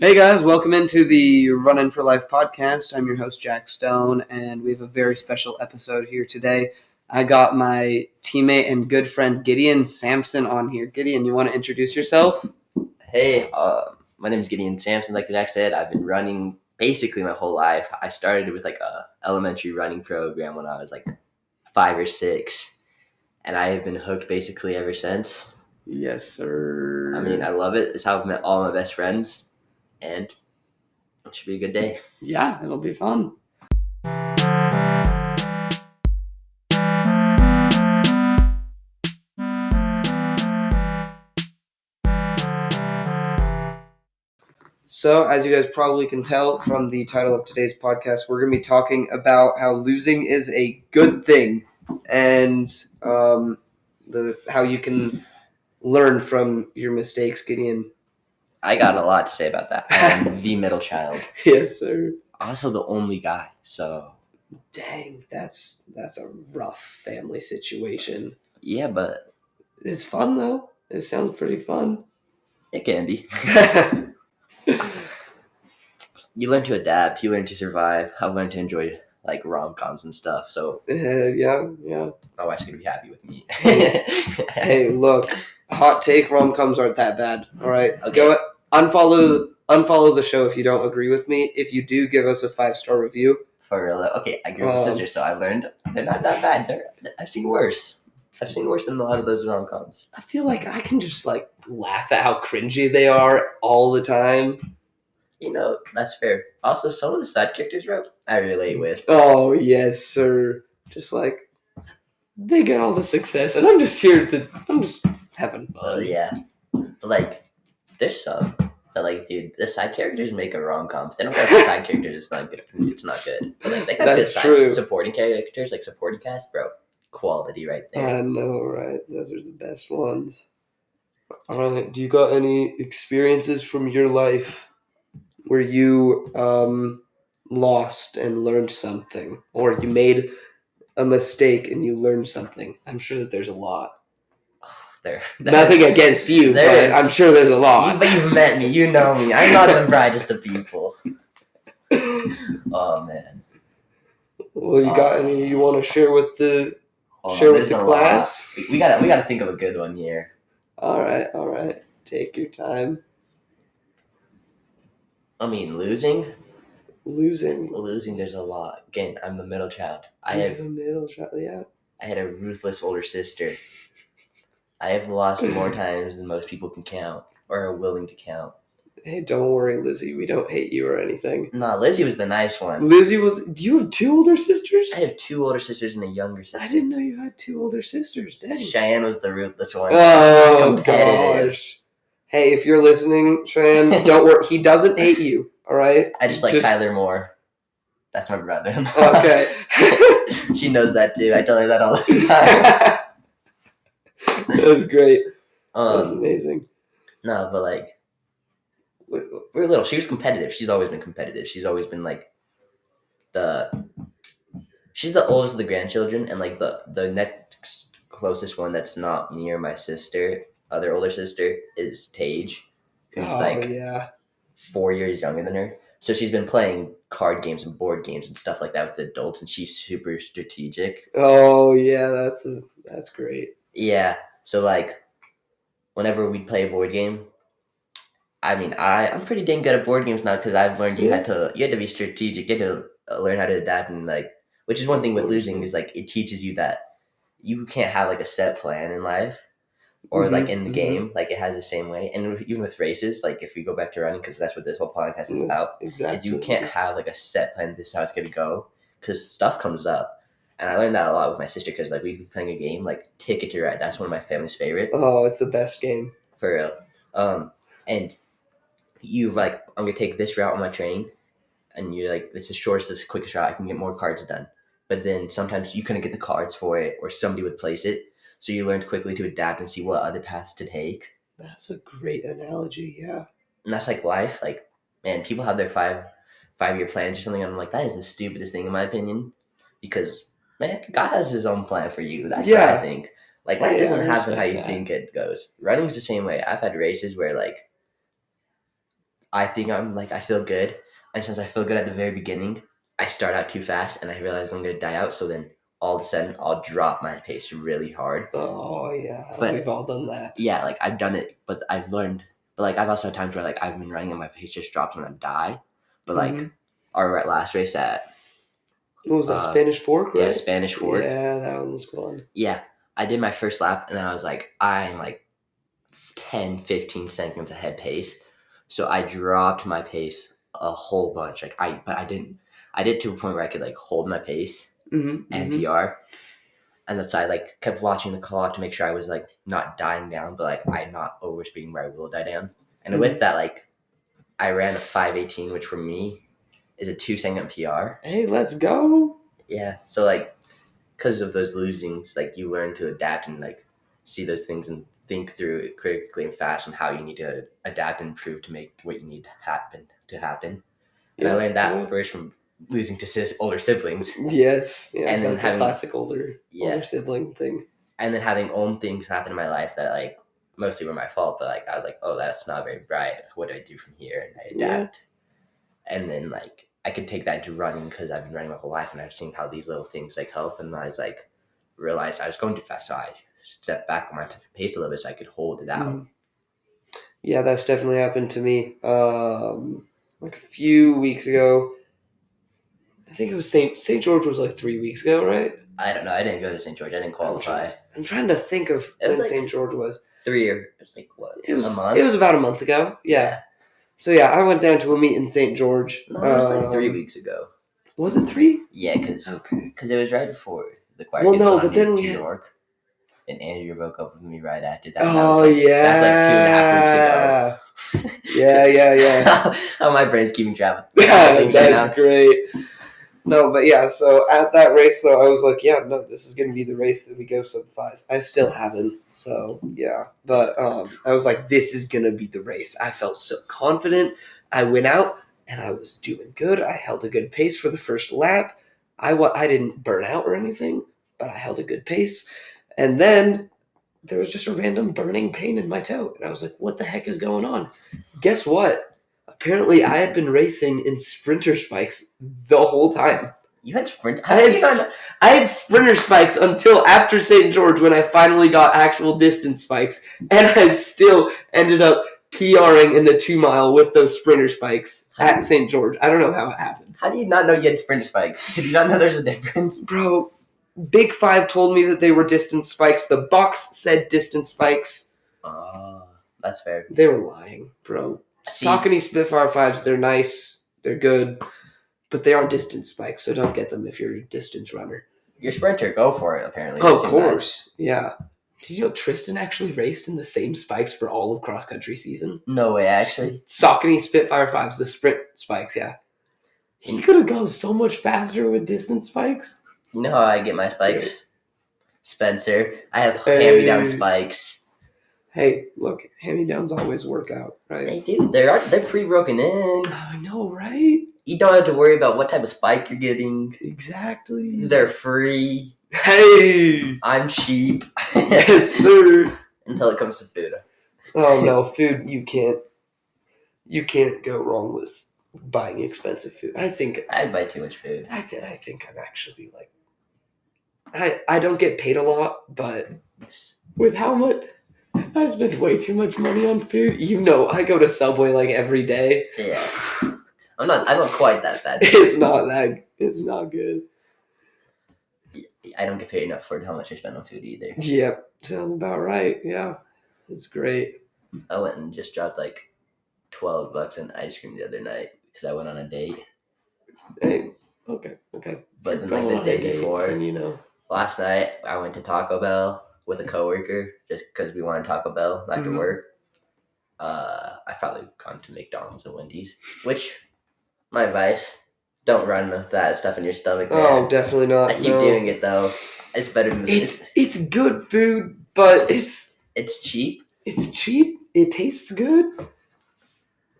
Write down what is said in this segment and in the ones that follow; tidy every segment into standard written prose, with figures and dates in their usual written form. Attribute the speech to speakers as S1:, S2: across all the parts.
S1: Hey guys, welcome into the Running for Life podcast. I'm your host, Jack Stone, and we have a very special episode here today. I got my teammate and good friend Gideon Sampson on here. Gideon, you want to introduce yourself?
S2: Hey, my name is Gideon Sampson. Like Jack said, I've been running basically my whole life. I started with like a elementary running program when I was like 5 or 6, and I have been hooked basically ever since.
S1: Yes, sir.
S2: I mean, I love it. It's how I've met all my best friends, and it should be a good day.
S1: Yeah, it'll be fun. So, as you guys probably can tell from the title of today's podcast, we're going to be talking about how losing is a good thing and how you can learn from your mistakes, Gideon.
S2: I got a lot to say about that. I am the middle child.
S1: Yes, sir.
S2: Also the only guy, so...
S1: Dang, that's a rough family situation.
S2: Yeah, but...
S1: It's fun, though. It sounds pretty fun.
S2: It can be. You learn to adapt. You learn to survive. I've learned to enjoy like rom-coms and stuff. So
S1: yeah.
S2: my wife's gonna be happy with me.
S1: Hey, look, hot take: rom-coms aren't that bad. All right,
S2: Okay.
S1: Go unfollow the show if you don't agree with me. If you do, give us a 5-star review.
S2: For real. Okay, I grew up with sisters, so I learned they're not that bad. I've seen worse. I've seen worse than a lot of those rom-coms.
S1: I feel like I can just like laugh at how cringy they are all the time.
S2: You know, that's fair. Also, some of the side characters, bro, I relate with.
S1: Oh, yes, sir. Just like, they get all the success, and I'm just having fun.
S2: Yeah. But, like, there's some that, like, dude, the side characters make a rom-com. If they don't have the side characters, it's not good. It's not good. But, like, they got
S1: That's
S2: good
S1: true.
S2: Supporting characters, like, supporting cast, bro. Quality right there.
S1: I know, right? Those are the best ones. All right. Do you got any experiences from your life where you lost and learned something, or you made a mistake and you learned something? I'm sure that there's a lot. Nothing against you, but I'm sure there's a lot.
S2: But you've met me. You know me. I'm not the brightest of people. Oh, man.
S1: Well, you got any you want to share with the class?
S2: We gotta think of a good one here.
S1: All right. Take your time.
S2: I mean, losing.
S1: Losing.
S2: There's a lot. Again, I'm the middle child.
S1: The middle child. Yeah.
S2: I had a ruthless older sister. I have lost more times than most people can count or are willing to count.
S1: Hey, don't worry, Lizzie. We don't hate you or anything.
S2: Nah, Lizzie was the nice one.
S1: Do you have 2 older sisters?
S2: I have 2 older sisters and a younger sister.
S1: I didn't know you had 2 older sisters. Dang.
S2: Cheyenne was the ruthless one.
S1: Oh, gosh. Hey, if you're listening, Cheyenne, don't worry. He doesn't hate you, all right?
S2: I just like Tyler more. That's my brother.
S1: Okay.
S2: She knows that, too. I tell her that all the time.
S1: That's great. That's amazing.
S2: No, but, like, we're little. She was competitive. She's always been competitive. She's always been like she's the oldest of the grandchildren, and like the next closest one that's not me or my sister, other older sister, is Tage, who's 4 years younger than her. So she's been playing card games and board games and stuff like that with adults, and she's super strategic.
S1: Oh yeah, that's great.
S2: Yeah. So like, whenever we play a board game. I mean, I'm pretty dang good at board games now because I've learned you had to be strategic, you had to learn how to adapt, and like, which is one thing with losing is like it teaches you that you can't have like a set plan in life or like in the game, like it has the same way. And even with races, like if we go back to running, because that's what this whole podcast is about,
S1: exactly.
S2: Is you can't have like a set plan. This is how it's gonna go because stuff comes up. And I learned that a lot with my sister because like we'd be playing a game like Ticket to Ride. That's one of my family's favorite.
S1: Oh, it's the best game
S2: for real. And you like, I'm gonna take this route on my train, and you're like, it's the shortest, it's the quickest route. I can get more cards done. But then sometimes you couldn't get the cards for it, or somebody would place it. So you learned quickly to adapt and see what other paths to take.
S1: That's a great analogy, yeah.
S2: And that's like life. Like, man, people have their five-year plans or something. And I'm like, that is the stupidest thing in my opinion, because man, God has His own plan for you. That's what I think. Like, life doesn't happen how you think it goes. Running's the same way. I've had races where like I think I feel good, and since I feel good at the very beginning, I start out too fast, and I realize I'm gonna die out. So then all of a sudden, I'll drop my pace really hard.
S1: Oh yeah, we've
S2: But
S1: all done that.
S2: yeah, like I've done it, but I've learned. But like I've also had times where like I've been running and my pace just drops and I die. But like
S1: Hmm.
S2: our last race at
S1: What was that, Spanish Fork,
S2: yeah,
S1: right?
S2: Spanish Fork.
S1: Yeah, that one was fun.
S2: Yeah, I did my first lap and I was like, I'm like 10, 15 seconds ahead pace. So I dropped my pace a whole bunch. But I did to a point where I could like hold my pace
S1: Hmm.
S2: and
S1: Hmm.
S2: PR. And that's I like kept watching the clock to make sure I was like not dying down, but like I'm not overspeeding where I will die down. And with
S1: Hmm.
S2: that, like I ran a 5:18, which for me is a 2-second PR.
S1: Hey, let's go.
S2: Yeah. So like because of those losings, like you learn to adapt and like see those things and think through it critically and fast on how you need to adapt and improve to make what you need to happen. And I
S1: Yeah,
S2: learned that
S1: yeah.
S2: first from losing to older siblings,
S1: Yes, yeah,
S2: and then
S1: that's a
S2: having
S1: classic older
S2: yeah,
S1: sibling thing.
S2: and then having own things happen in my life that like mostly were my fault, but like I was like, oh, that's not very bright. What do I do from here? And I
S1: Yeah.
S2: adapt, and then like I could take that into running because I've been running my whole life, and I've seen how these little things like help. And I was like, realized I was going too fast, so I stepped back on my pace a little bit so I could hold it out.
S1: Mhm. Yeah, that's definitely happened to me. Like a few weeks ago. I think it was Saint George was like 3 weeks ago, right?
S2: I don't know. I didn't go to St. George. I didn't qualify.
S1: I'm trying to think of
S2: It was
S1: when
S2: like
S1: Saint George was.
S2: 3 or it's like what
S1: It
S2: a
S1: was
S2: month.
S1: it was about a month ago. Yeah. So yeah, I went down to a meet in St. George.
S2: No, it was like 3 weeks ago.
S1: Was it 3?
S2: Yeah, because
S1: Okay.
S2: it was right before the choir
S1: Well,
S2: kids
S1: no,
S2: went on
S1: but then
S2: to
S1: we
S2: New
S1: had.
S2: York, and Andrew broke up with me right after that. And
S1: Oh yeah.
S2: that's like 2.5 weeks ago.
S1: Yeah.
S2: How my brain's keeping track of
S1: Yeah,
S2: things right
S1: that's
S2: now.
S1: great. No, but yeah, so at that race though, I was like, yeah, no, this is gonna be the race that we go sub 5. I still haven't, so yeah. But I was like, this is gonna be the race. I felt so confident. I went out and I was doing good. I held a good pace for the first lap. I didn't burn out or anything, but I held a good pace. And then there was just a random burning pain in my toe. And I was like, what the heck is going on? Guess what? Apparently, I had been racing in sprinter spikes the whole time.
S2: You had sprint.
S1: I had sprinter spikes until after St. George when I finally got actual distance spikes. And I still ended up PRing in the 2 mile with those sprinter spikes at St. George. I don't know how it happened.
S2: How do you not know you had sprinter spikes? Did you not know there's a difference?
S1: Bro, Big Five told me that they were distance spikes. The box said distance spikes.
S2: Oh, that's fair.
S1: They were lying, bro.
S2: See-
S1: Saucony Spitfire 5s, they're nice, they're good, but they aren't distance spikes, so don't get them if you're a distance runner.
S2: You're a sprinter. Go for it, apparently.
S1: Oh, of course. Yeah. Did you know Tristan actually raced in the same spikes for all of cross country season?
S2: No way, actually.
S1: Saucony Spitfire 5s, the sprint spikes, yeah. He could have gone so much faster with distance spikes.
S2: You know how I get my spikes?
S1: Great.
S2: Spencer. I have hand-me-down spikes.
S1: Hey, look, hand-me-downs always work out, right?
S2: They do. They're pre-broken in.
S1: I know, right?
S2: You don't have to worry about what type of spike you're getting.
S1: Exactly.
S2: They're free.
S1: Hey!
S2: I'm cheap.
S1: Yes, sir.
S2: Until it comes to food.
S1: Oh no, food, you can't go wrong with buying expensive food.
S2: I buy too much food.
S1: I think I'm actually like I don't get paid a lot, but with how much I spend way too much money on food. You know, I go to Subway like every day.
S2: Yeah. I'm not quite that bad.
S1: It's not good.
S2: I don't get paid enough for how much I spend on food either.
S1: Yep, sounds about right. Yeah. It's great.
S2: I went and just dropped like $12 on ice cream the other night because I went on a date.
S1: Hey, okay.
S2: But then like the day before,
S1: and you know,
S2: last night I went to Taco Bell with a coworker just because we wanted Taco Bell after work. I've probably gone to McDonald's and Wendy's, which my advice: don't run with that stuff in your stomach. Man.
S1: Oh, definitely not.
S2: I keep doing it though. It's better than this.
S1: It's good food, but it's
S2: cheap.
S1: It's cheap. It tastes good,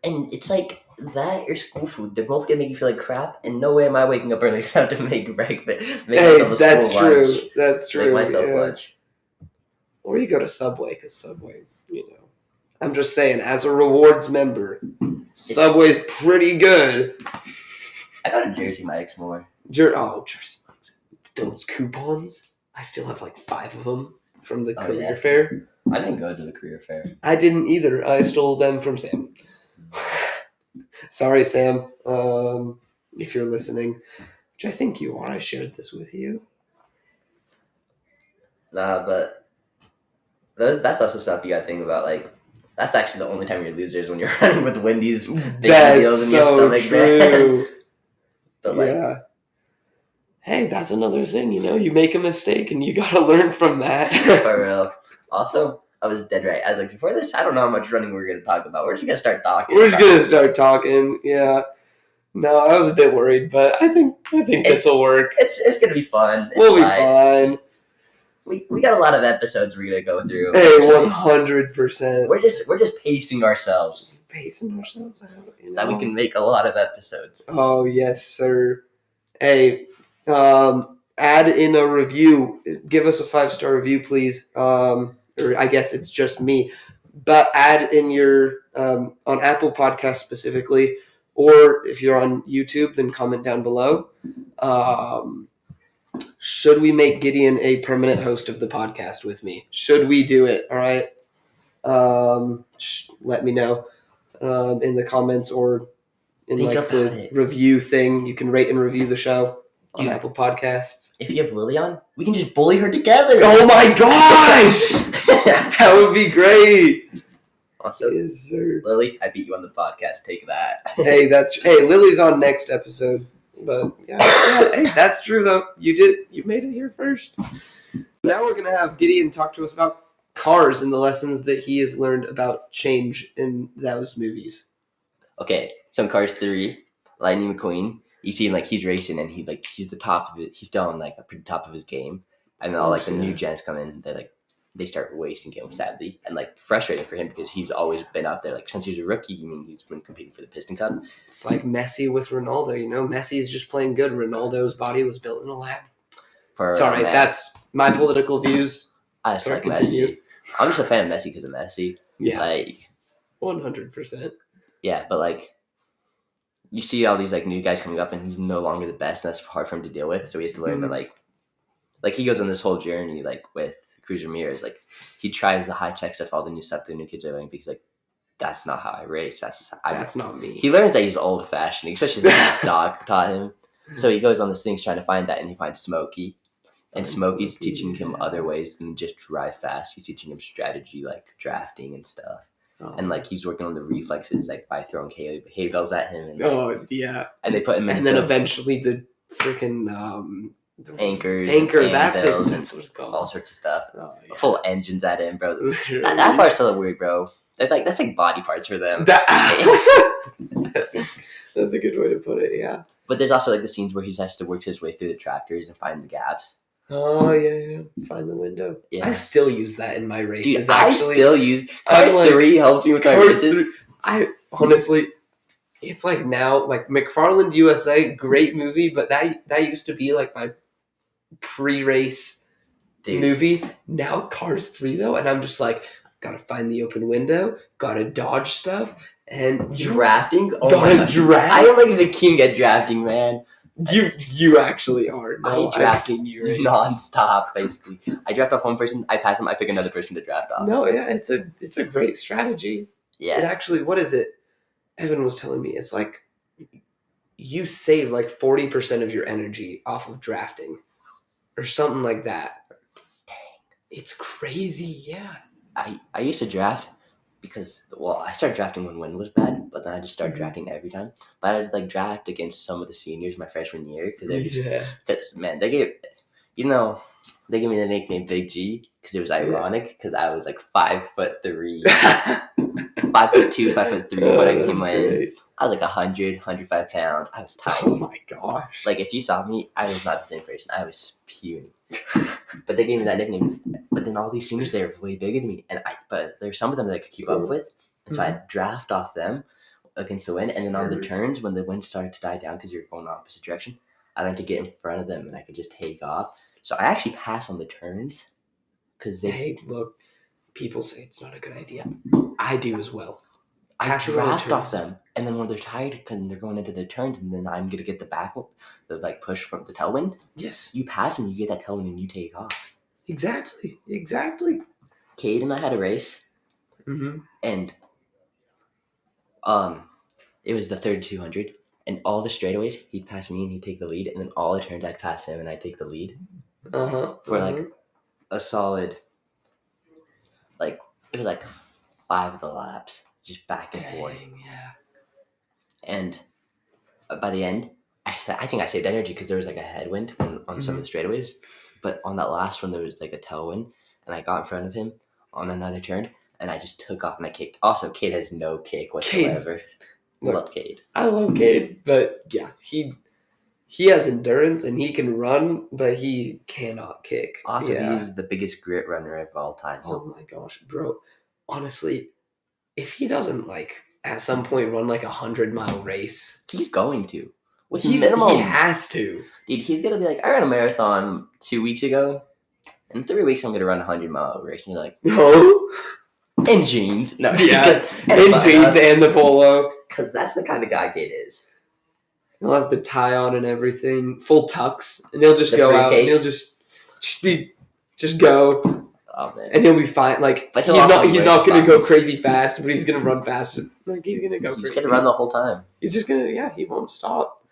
S2: and it's like that or school food. They're both gonna make you feel like crap, and no way am I waking up early enough to make breakfast.
S1: That's true.
S2: Lunch.
S1: That's true.
S2: Make myself lunch.
S1: Or you go to Subway because Subway, you know. I'm just saying, as a rewards member, Subway's pretty good.
S2: I go to Jersey Mike's more.
S1: Jersey Mike's. Those coupons. I still have like 5 of them from the career fair.
S2: I didn't go to the career fair.
S1: I didn't either. I stole them from Sam. Sorry, Sam. If you're listening, which I think you are. I shared this with you.
S2: Nah, but that's also stuff you gotta think about. Like, that's actually the only time you're losers when you're running with Wendy's big deals in your stomach. True. But
S1: yeah. Hey, that's another thing, you make a mistake and you gotta learn from that.
S2: For real. Also, I was dead right. I was like, before this, I don't know how much running we're going to talk about. We're just going to start talking.
S1: Yeah. No, I was a bit worried, but I think this will work.
S2: It's going to be fun.
S1: We'll be fine.
S2: We got a lot of episodes we're going to go through.
S1: Hey, 100%.
S2: We're just pacing ourselves.
S1: Pacing ourselves out,
S2: That we can make a lot of episodes.
S1: Oh, yes, sir. Hey, add in a review. Give us a 5-star review, please. Or I guess it's just me. But add in your on Apple Podcasts specifically, or if you're on YouTube, then comment down below. Should we make Gideon a permanent host of the podcast with me? Should we do it? All right. Let me know in the comments or in the review thing. You can rate and review the show on Apple Podcasts.
S2: If you have Lily on, we can just bully her together.
S1: Oh my gosh! That would be great.
S2: Also, yes, sir. Lily, I beat you on the podcast. Take that.
S1: Hey, Lily's on next episode. But yeah, hey, that's true though. You made it here first. Now we're gonna have Gideon talk to us about cars and the lessons that he has learned about change in those movies.
S2: Okay, so in Cars 3, Lightning McQueen, you see him he's racing and he's the top of it. He's still on a pretty top of his game, and then all the new gens come in. They start wasting him sadly, and frustrating for him because he's always been up there. Since he was a rookie, he's been competing for the Piston Cup.
S1: It's like Messi with Ronaldo. Messi's just playing good. Ronaldo's body was built in a lab. Sorry, that's my political views.
S2: I just like Messi. I'm just a fan of Messi because of Messi.
S1: Yeah, 100%.
S2: Yeah, but you see all these new guys coming up, and he's no longer the best, and that's hard for him to deal with. So he has to learn that he goes on this whole journey with Cruz Ramirez. He tries the high tech stuff, all the new stuff the new kids are learning, because that's not how I race. That's
S1: not me.
S2: He learns that he's old fashioned, especially his dog taught him. So he goes on this thing trying to find that, and he finds Smokey. And Smokey's teaching him other ways than just drive fast. He's teaching him strategy, drafting and stuff. Oh. And he's working on the reflexes, by throwing hay bells at him. And,
S1: yeah.
S2: And they put him in.
S1: And then eventually the freaking
S2: anchors,
S1: that's
S2: bells,
S1: That's what it's called.
S2: All sorts of stuff. Oh, yeah. Full engines at him, bro. That part's still weird, bro. That's body parts for them.
S1: That's a good way to put it. Yeah.
S2: But there's also the scenes where he has to work his way through the tractors and find the gaps.
S1: Oh, yeah. Find the window. Yeah. I still use that in my races,
S2: Dude,
S1: actually.
S2: I still use... Cars 3 helped me with my races.
S1: Honestly, it's now, McFarland USA, great movie, but that used to be, my pre-race movie. Now Cars 3, though, and I'm just gotta find the open window, gotta dodge stuff, and...
S2: Drafting?
S1: Oh gotta draft?
S2: I am, the king at drafting, man.
S1: You actually are. No,
S2: I've seen you race nonstop. Basically, I draft off one person, I pass him, I pick another person to draft off.
S1: No, yeah, it's a great strategy.
S2: Yeah,
S1: it actually. What is it? Evan was telling me it's you save 40% of your energy off of drafting, or something like that. Dang, it's crazy. Yeah,
S2: I used to draft. Because, I started drafting when wind was bad, but then I just started drafting every time. But I just, draft against some of the seniors my freshman year. Because, man, they gave me the nickname Big G because it was ironic because I was, 5'3", 5'2", 5'3" when I came in. I was, 100, 105 pounds. I was tiny.
S1: Oh, my gosh.
S2: If you saw me, I was not the same person. I was puny. But they gave me that nickname. But then all these seniors, they were way bigger than me. But there's some of them that I could keep up with. And so I draft off them against the wind. And then on the turns, when the wind started to die down because you're going opposite direction, I learned to get in front of them and I could just take off. So I actually pass on the turns.
S1: Hey, look, people say it's not a good idea. I do as well.
S2: I
S1: Pass it on the
S2: draft off
S1: turns.
S2: them, and then when they're tired because they're going into their turns, and then I'm gonna get the back, the like push from the tailwind.
S1: Yes,
S2: You pass them, you get that tailwind, and you take off.
S1: exactly.
S2: Cade and I had a race,
S1: Mm-hmm.
S2: and it was the third 200, and all the straightaways he'd pass me and he'd take the lead, and then all the turns I'd pass him and I'd take the lead for like a solid, like it was like 5 of the laps, just back and forth.
S1: Yeah.
S2: And by the end, I think I saved energy because there was like a headwind on some of the straightaways, but on that last one there was like a tailwind, and I got in front of him on another turn, and I just took off and I kicked. Also, Cade has no kick whatsoever. Love Cade.
S1: I love Cade, but yeah, he has endurance and he can run, but he cannot kick.
S2: Also, he's the biggest grit runner of all time.
S1: Oh my gosh, bro! Honestly, if he doesn't like at some point run like 100-mile race,
S2: he's going to. With
S1: he
S2: minimum,
S1: has to.
S2: Dude, he's gonna be like, I ran a marathon 2 weeks ago. In 3 weeks, I'm gonna run a 100-mile race. And you're like,
S1: No.
S2: In jeans, no,
S1: Yeah, in jeans and the polo,
S2: because that's the kind of guy Cade is.
S1: He'll have the tie on and everything, full tux, and he'll just
S2: The
S1: go out and
S2: briefcase.
S1: he'll just go,
S2: Oh man,
S1: and he'll be fine. Like
S2: but
S1: he's not gonna go crazy fast, but he's gonna run fast. Like he's gonna go.
S2: He's
S1: crazy.
S2: gonna run the whole time.
S1: He's just gonna, he won't stop.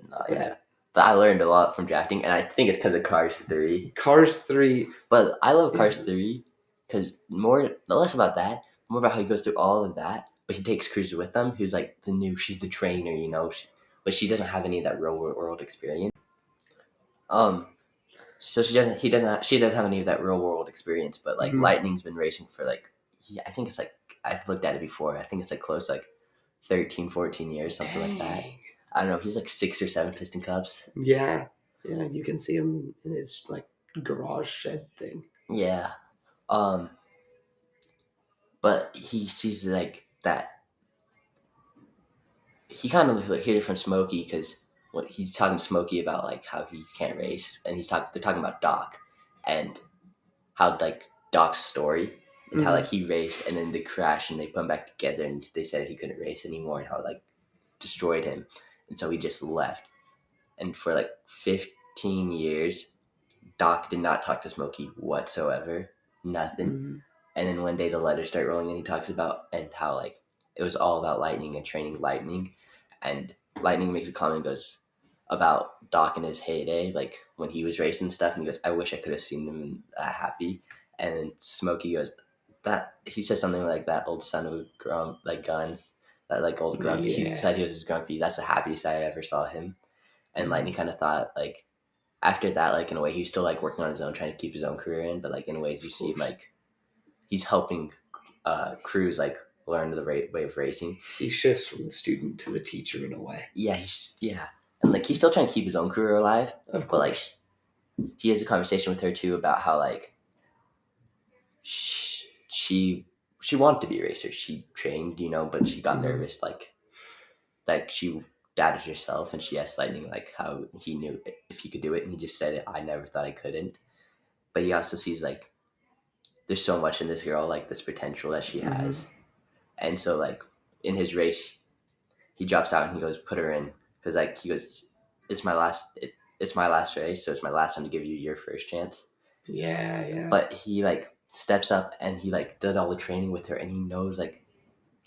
S2: No, yeah. But I learned a lot from drafting, and I think it's because of Cars 3.
S1: Cars 3.
S2: But I love Cars 3 because less about that, more about how he goes through all of that. But he takes Cruz with him, who's like she's the trainer, but she doesn't have any of that real world experience. So she doesn't have any of that real world experience. But like Lightning's been racing for like, I think it's like, I've looked at it before. I think it's like close like 13, 14 years, something like that. I don't know. He's like 6 or 7 Piston Cups.
S1: Yeah, you can see him in his like garage shed thing.
S2: Yeah, but he sees like that. He kind of like hears it from Smokey because what he's talking to Smokey about like how he can't race, and they're talking about Doc and how like Doc's story and how like he raced and then they crashed and they put him back together and they said he couldn't race anymore and how it like destroyed him, and so he just left. And for like 15 years, Doc did not talk to Smokey whatsoever, nothing. And then one day the letters start rolling and he talks about and how like it was all about Lightning and training Lightning. And Lightning makes a comment, goes about Doc in his heyday, like when he was racing stuff, and he goes, I wish I could have seen him happy. And then Smokey goes, that he says something like that old son of a gun, that like old grumpy. He said he was grumpy. That's the happiest I ever saw him. And Lightning kind of thought like after that, like in a way, he was still like working on his own, trying to keep his own career in, but like in ways you see him like he's helping Cruz like learn the way of racing.
S1: He shifts from the student to the teacher in a way.
S2: Yeah, and like he's still trying to keep his own career alive.
S1: Of course.
S2: But like he has a conversation with her too about how like she wanted to be a racer. She trained, but she got nervous. Like she doubted herself, and she asked Lightning like how he knew if he could do it, and he just said, I never thought I couldn't. But he also sees like there's so much in this girl, like this potential that she has. And so like in his race, he drops out and he goes, put her in. Because like he goes, it's my last race, so it's my last time to give you your first chance.
S1: Yeah.
S2: But he like steps up and he like did all the training with her, and he knows like,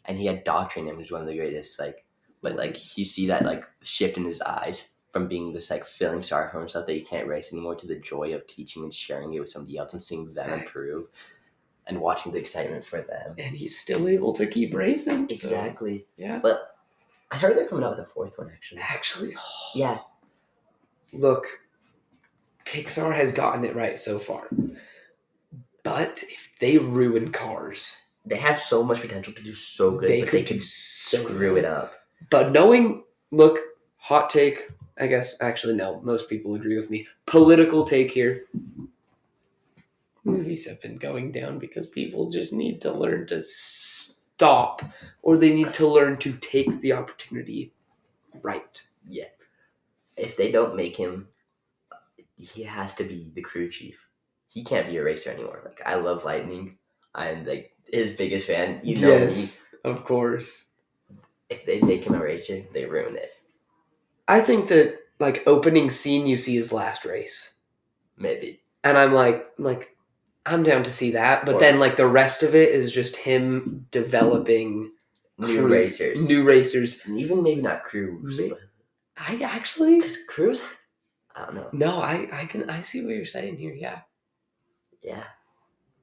S2: and he had dog training him, who's one of the greatest. Like, but like you see that like shift in his eyes from being this like feeling sorry for himself that he can't race anymore to the joy of teaching and sharing it with somebody else and seeing them improve and watching the excitement for them.
S1: And he's still able to keep racing.
S2: Exactly.
S1: So, yeah.
S2: But I heard they're coming out with a 4th one
S1: actually.
S2: Yeah.
S1: Look, Pixar has gotten it right so far. But if they ruin Cars,
S2: they have so much potential to do so good,
S1: they could
S2: screw it up.
S1: But look, hot take, I guess, actually no, most people agree with me. Political take here. Movies have been going down because people just need to learn to stop, or they need to learn to take the opportunity right.
S2: Yeah. If they don't make him, he has to be the crew chief. He can't be a racer anymore. Like, I love Lightning. I'm like his biggest fan. You know me.
S1: Of course.
S2: If they make him a racer, they ruin it.
S1: I think that like opening scene you see his last race.
S2: Maybe.
S1: And I'm like I'm down to see that, but
S2: Or-
S1: then like the rest of it is just him developing
S2: New racers.
S1: And
S2: even maybe not Cruz.
S1: I actually
S2: Because Cruz, I don't know.
S1: No, I see what you're saying here, yeah.
S2: Yeah.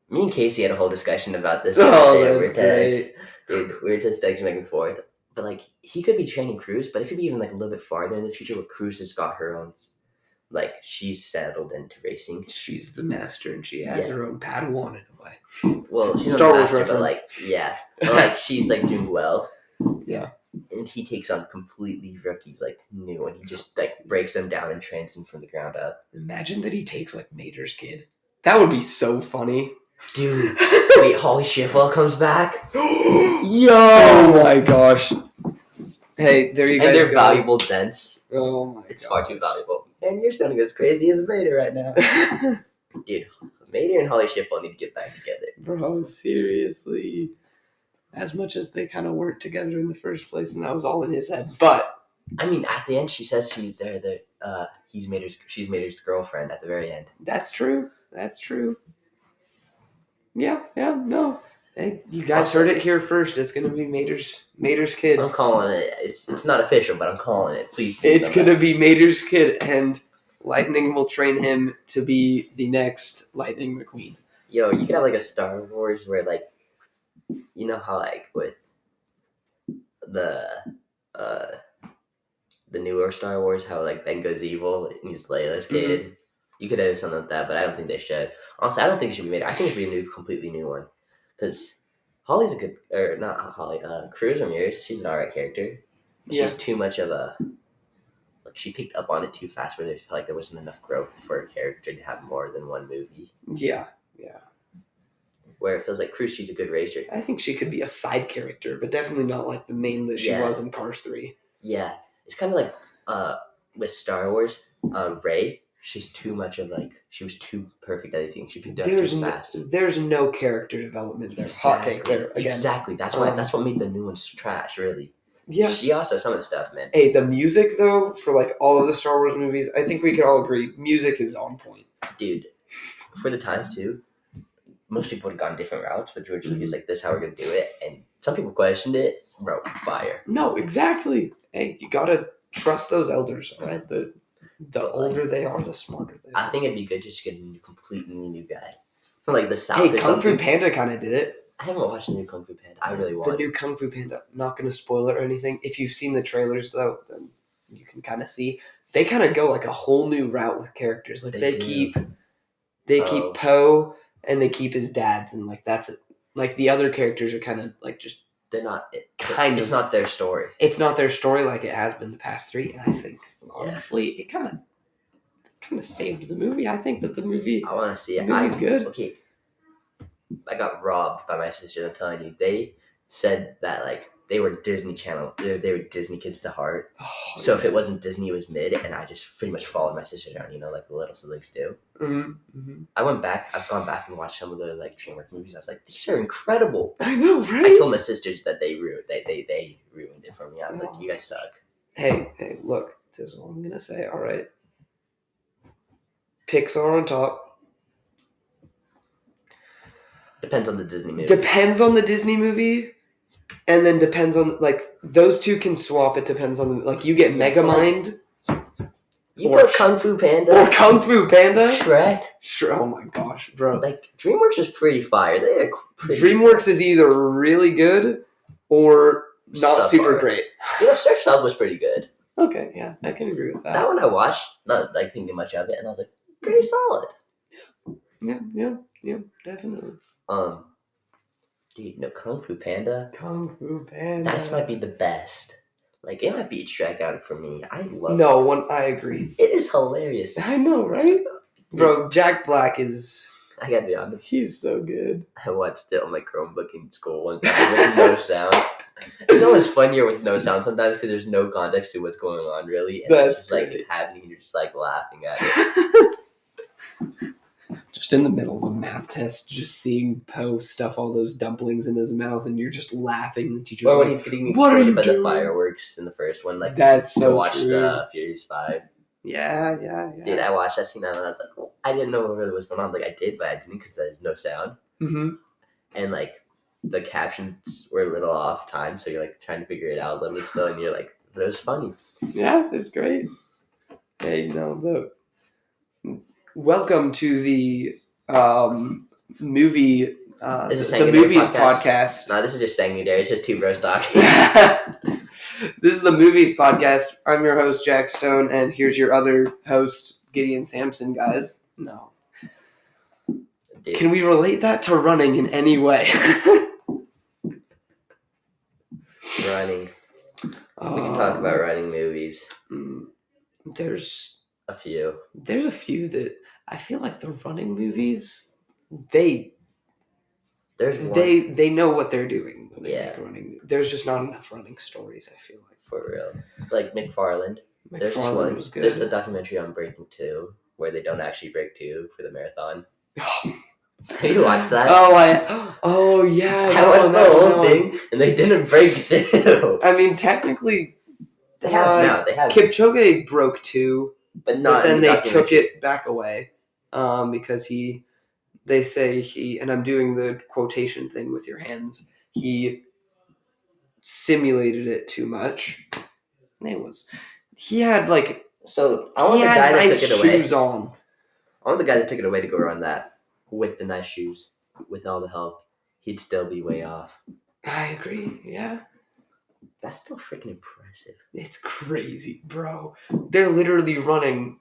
S2: Me and Casey had a whole discussion about this.
S1: Oh,
S2: Day
S1: that's great.
S2: Dude, we were just texting back and forth. But like he could be training Cruz, but it could be even like a little bit farther in the future where Cruz has got her own, like she's settled into racing.
S1: She's the master and she has her own Padawan in a way.
S2: Well, she's
S1: Star
S2: not the
S1: Wars
S2: master,
S1: reference.
S2: but like but like she's like doing well.
S1: Yeah.
S2: And he takes on completely rookies like new, and he just like breaks them down and trains them from the ground up.
S1: Imagine that he takes like Mater's kid. That would be so funny.
S2: Dude, wait, Holly Shifwell comes back?
S1: Yo! Oh my gosh. Hey, there you guys
S2: go. And they're
S1: go.
S2: valuable dents.
S1: Oh my
S2: It's far too valuable. And you're sounding as crazy as Mater right now. Dude, Mater and Holly Shifwell need to get back together.
S1: Bro, seriously. As much as they kind of weren't together in the first place, and that was all in his head. But
S2: I mean, at the end, she says she's Mater's girlfriend at the very end.
S1: That's true. Yeah, no. Hey, you guys heard it here first. It's gonna be Mater's kid.
S2: I'm calling it. It's not official, but I'm calling it. Please.
S1: It's gonna be Mater's kid, and Lightning will train him to be the next Lightning McQueen.
S2: Yo, you could have like a Star Wars where like, you know how like with the newer Star Wars, how like Ben goes evil and he's Leia's kid. Mm-hmm. You could have something like that, but I don't think they should. Honestly, I don't think it should be made. I think it should be a completely new one, because Holly's a good, or not Holly. Cruz Ramirez, she's an alright character. She's too much of a. Like she picked up on it too fast, where they felt like there wasn't enough growth for a character to have more than one movie. Yeah. Where it feels like Cruz, she's a good racer.
S1: I think she could be a side character, but definitely not like the main that she was in Cars 3.
S2: Yeah. It's kind of like with Star Wars, Rey, she's too much of like, she was too perfect at everything. She picked up too fast.
S1: There's no character development there. Exactly. Hot take there again.
S2: Exactly. That's what made the new ones trash, really.
S1: Yeah.
S2: She also, some of the stuff, man.
S1: Hey, the music though, for like all of the Star Wars movies, I think we can all agree, music is on point.
S2: Dude, for the time too, most people would have gone different routes, but George Lucas like, this is how we're gonna do it, and some people questioned it. Bro, fire.
S1: No, exactly. Hey, you gotta trust those elders, all right? The older they are, the smarter they are.
S2: I think it'd be good to just get a completely new guy from like the South.
S1: Hey, Kung Fu Panda kind of did it.
S2: I haven't watched the new Kung Fu Panda. I really want
S1: the new Kung Fu Panda. Not gonna spoil it or anything. If you've seen the trailers though, then you can kind of see they kind of go like a whole new route with characters. Like they keep Poe and they keep his dad's, and like that's it. Like the other characters are kind of like just.
S2: They're not
S1: it's
S2: not their story.
S1: It's not their story like it has been the past 3, and I think honestly it kind of saved the movie. I think that the movie.
S2: I want to see it.
S1: The movie's good.
S2: Okay, I got robbed by my sister. I'm telling you, they said that like they were Disney Channel. They were Disney kids to heart. Oh, so if it wasn't Disney, it was mid, and I just pretty much followed my sister down. You know, like the little siblings do.
S1: Mm-hmm. Mm-hmm.
S2: I've gone back and watched some of the like DreamWorks movies. I was like, these are incredible.
S1: I know, right?
S2: I told my sisters that they ruined it for me. I was like, you guys suck.
S1: Hey, look, this is all I'm gonna say. All right, Pixar on top.
S2: Depends on the Disney movie.
S1: Depends on the Disney movie. And then depends on, like, those two can swap. It depends on, like, you get Megamind.
S2: You put Kung Fu Panda.
S1: Or Kung Fu Panda.
S2: Shrek.
S1: Oh my gosh, bro.
S2: Like, DreamWorks is pretty fire. They are pretty
S1: DreamWorks is either really good or not super great.
S2: You know, Surf's Up was pretty good.
S1: Okay, yeah, I can agree with that.
S2: That one I watched, not, like, thinking much of it, and I was like, pretty solid.
S1: Yeah, definitely.
S2: Dude, no, Kung Fu Panda.
S1: Kung Fu Panda.
S2: That might be the best. Like, it might be Shrek out for me. I love
S1: it. I agree.
S2: It is hilarious.
S1: I know, right? Bro, Jack Black is...
S2: I gotta be honest.
S1: He's so good.
S2: I watched it on my Chromebook in school one time with no sound. It's always funnier with no sound sometimes because there's no context to what's going on, really. And it's just, like, happening and you're just, like, laughing at it.
S1: just in the middle of a math test, just seeing Poe stuff all those dumplings in his mouth, and you're just laughing. The teacher's
S2: Or when
S1: like,
S2: he's getting
S1: "What are
S2: exploded
S1: you
S2: by the
S1: doing?"
S2: fireworks in the first one, like
S1: That's
S2: to
S1: so
S2: watch
S1: true.
S2: the Furious 5.
S1: Yeah.
S2: Dude, I watched that scene and I was like, well, I didn't know what really was going on. Like, I did, but I didn't because there's no sound.
S1: Mm-hmm.
S2: And, like, the captions were a little off time, so you're, like, trying to figure it out a little bit still, and you're like, but it was funny.
S1: Yeah, it's great. Hey, no, welcome to the movie, the movies podcast.
S2: No, this is just secondary. It's just two bros talking.
S1: This is the movies podcast. I'm your host, Jack Stone, and here's your other host, Gideon Sampson, guys. No. Dude. Can we relate that to running in any way?
S2: Running. We can talk about running movies.
S1: There's
S2: a few.
S1: There's a few that I feel like the running movies, they know what they're doing when they make running. There's just not enough running stories, I feel like.
S2: For real. Like McFarland. There's just one. Was good. There's the documentary on Breaking 2 where they don't actually break 2 for the marathon. Have you watched that?
S1: Oh yeah.
S2: I watched the whole thing and they didn't break 2.
S1: I mean, technically
S2: they have now. They have
S1: Kipchoge broke 2,
S2: but
S1: then they took it back away because they say he, and I'm doing the quotation thing with your hands, he simulated it too much. He had like,
S2: so I want the guy that took it away.
S1: Shoes on.
S2: I want the guy that took it away to go run that with the nice shoes, with all the help. He'd still be way off.
S1: I agree. Yeah.
S2: That's still freaking impressive.
S1: It's crazy, bro. They're literally running.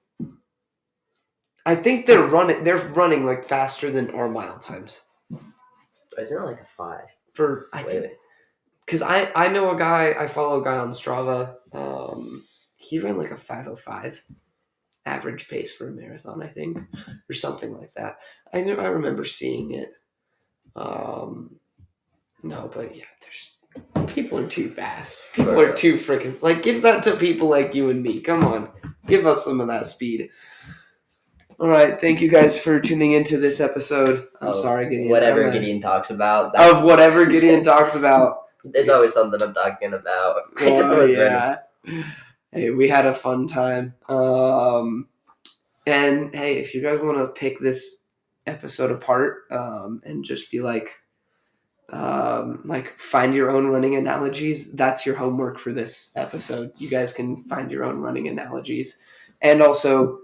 S1: I think they're running like faster than our mile times.
S2: It's not like a 5.
S1: Because I know a guy, I follow a guy on Strava. He ran like a 5:05 average pace for a marathon, I think, or something like that. I remember seeing it. No, but yeah, people are too fast. People are too freaking, like, give that to people like you and me. Come on, give us some of that speed. All right, thank you guys for tuning into this episode. I'm sorry, Gideon.
S2: Whatever Gideon talks about.
S1: Whatever Gideon talks about.
S2: There's always something I'm talking about.
S1: Oh, yeah. Hey, we had a fun time. And hey, if you guys want to pick this episode apart and just be like find your own running analogies, that's your homework for this episode. You guys can find your own running analogies. And also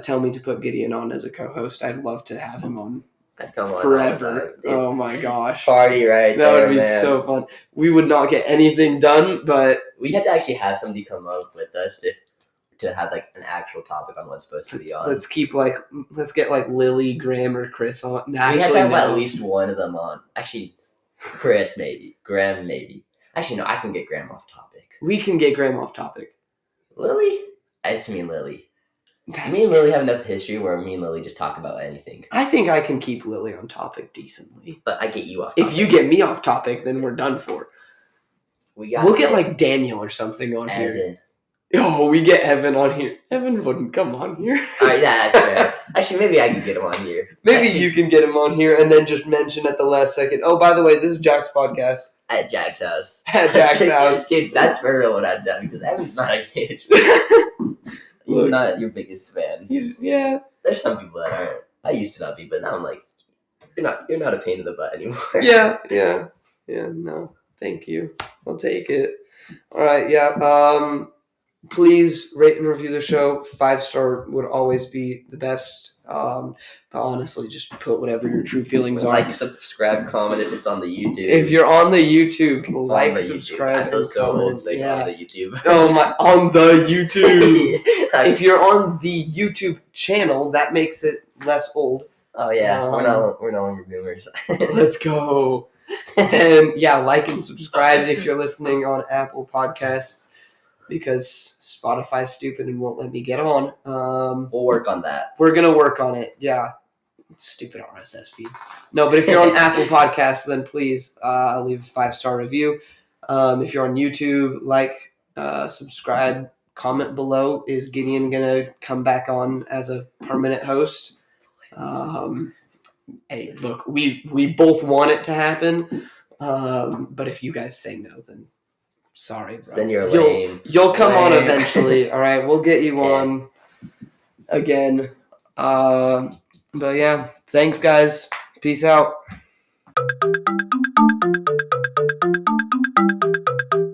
S1: tell me to put Gideon on as a co-host. I'd love to have him on.
S2: I'd come on
S1: forever. Oh my gosh.
S2: Party right
S1: there. That would be
S2: man.
S1: So fun. We would not get anything done, but
S2: we had to actually have somebody come up with us to have like an actual topic on what's supposed to be on.
S1: Let's get like Lily, Graham, or Chris on.
S2: We have to have at least one of them on. Actually, Chris maybe. Graham maybe. Actually, no, I can get Graham off topic.
S1: We can get Graham off topic.
S2: Lily? It's me and Lily. Me and Lily have enough history where me and Lily just talk about anything.
S1: I think I can keep Lily on topic decently.
S2: But I get you off topic.
S1: If you get me off topic, then we're done for. We'll get like Daniel or something on here. Oh, we get Evan on here. Evan wouldn't come on here.
S2: Alright, yeah, that's fair. Actually, maybe I can get him on here.
S1: You can get him on here and then just mention at the last second, oh, by the way, this is Jack's podcast.
S2: At Jack's house.
S1: At Jack's house.
S2: Dude, that's for real what I've done because Evan's not a kid. You're not your biggest fan. There's some people that aren't. I used to not be, but now I'm like, you're not a pain in the butt anymore.
S1: Yeah, no. Thank you. I'll take it. All right, yeah. Please rate and review the show. 5-star would always be the best. But honestly, just put whatever your true feelings are.
S2: Like, subscribe, comment if it's on the YouTube.
S1: If you're on the YouTube, subscribe,
S2: I feel so old saying on the YouTube.
S1: Oh my, on the YouTube. If you're on the YouTube channel, that makes it less old.
S2: Oh yeah, we're no longer boomers.
S1: Let's go. And yeah, like and subscribe if you're listening on Apple Podcasts. Because Spotify's stupid and won't let me get on.
S2: We'll work on that.
S1: We're going to work on it, yeah. Stupid RSS feeds. No, but if you're on Apple Podcasts, then please leave a 5-star review. If you're on YouTube, subscribe, comment below. Is Gideon going to come back on as a permanent host? Um, hey, look, we both want it to happen, but if you guys say no, then sorry, bro.
S2: Then you're
S1: You'll
S2: lame.
S1: you'll come on
S2: Lame.
S1: eventually. All right, we'll get you
S2: Okay.
S1: on again. But yeah, thanks, guys. Peace out.